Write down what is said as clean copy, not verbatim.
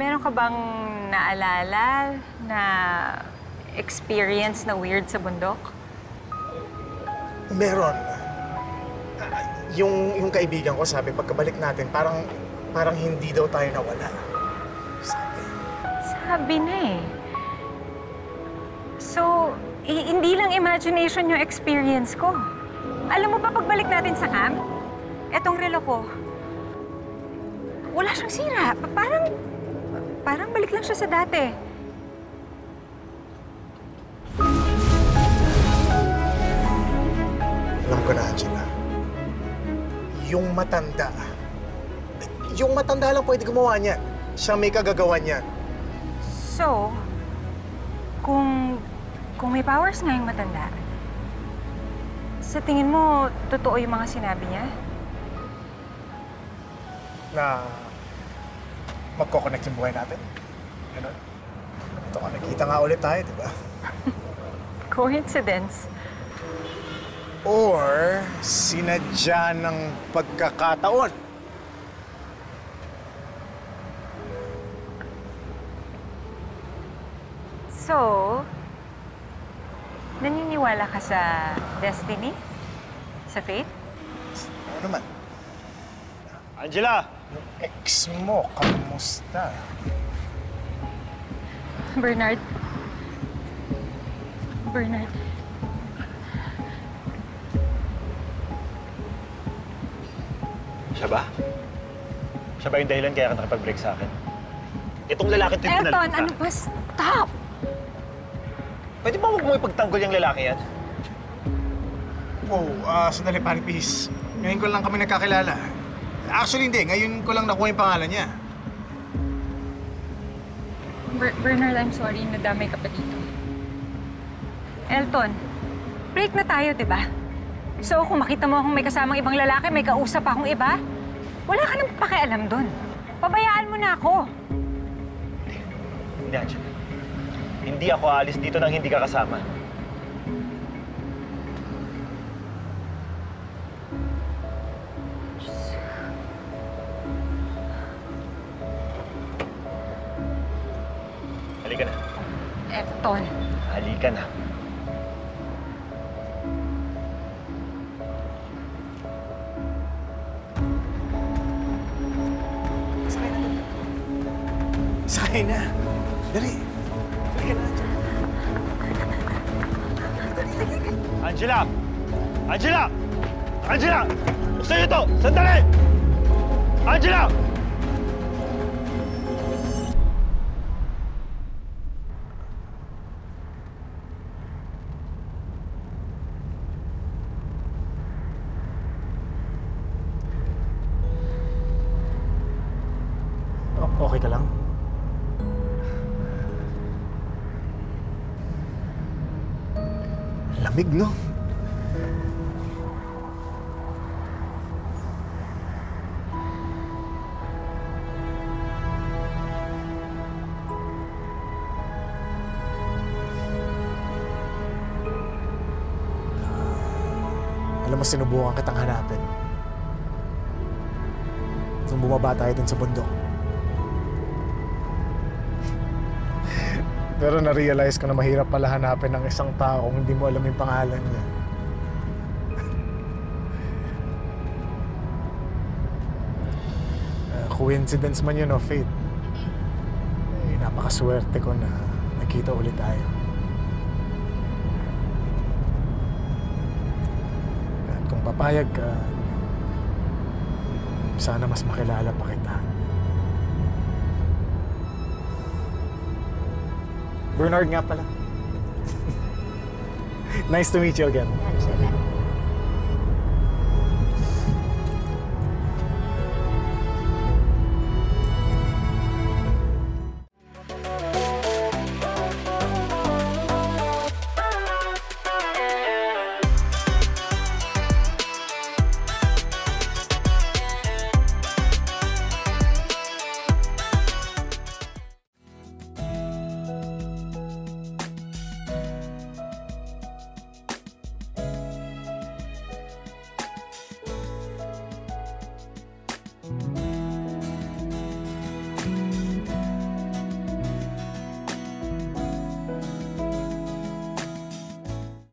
Meron ka bang naalala na experience na weird sa bundok? Meron. Yung kaibigan ko sabi, pagkabalik natin, parang hindi daw tayo nawala. Sabi na eh. So, hindi lang imagination yung experience ko. Alam mo ba, pagbalik natin sa camp, etong relo ko, wala siyang sira. Parang balik lang siya sa dati. Alam ko na, Angela. Yung matanda lang pwede gumawa niyan. Siya may kagagawa niyan. So, kung may powers nga yung matanda, sa tingin mo, totoo yung mga sinabi niya? Na magkoconnect yung buhay natin. Ganun. Ito nga, nakita nga ulit tayo, di ba? Coincidence. Or sinadya ng pagkakataon. So, naniniwala ka sa destiny? Sa fate? Ano naman? Angela! Yung ex mo, kamusta? Bernard. Siya ba? Siya ba yung dahilan kaya ka nakipag-break sa akin? Itong lalaki ito yung Elton, pinalita. ano ba? Stop! Pwede ba huwag mo ipagtanggol yung lalaki yan? Oh, sandali, pare, please. Ngayon ko lang kami nagkakilala. Actually, hindi. Ngayon ko lang nakuha yung pangalan niya. Bernard, I'm sorry. Nadamay ka pa dito. Elton, break na tayo, di ba? So, kung makita mo akong may kasamang ibang lalaki, may kausap akong iba, wala ka nang pakialam dun. Pabayaan mo na ako. Hindi, Angela. Hindi ako aalis dito nang hindi ka kasama. Halika na. Elton. Halika na. Sakay na. Dali. Halika na, Angela! Angela! Angela! Gusto niyo to! Sandali! Angela! Okay ka lang? Lamig, no? Alam mo, sinubukan kitang hanapin. Nung bumaba tayo dun sa bundok. Pero na-realize ko na mahirap pala hanapin ng isang tao kung hindi mo alam yung pangalan niya. Coincidence man yun o fate. Napakaswerte ko na nakita ulit tayo. At kung papayag ka, sana mas makilala pa kita. Bernard nga pala. Nice to meet you again. Angela.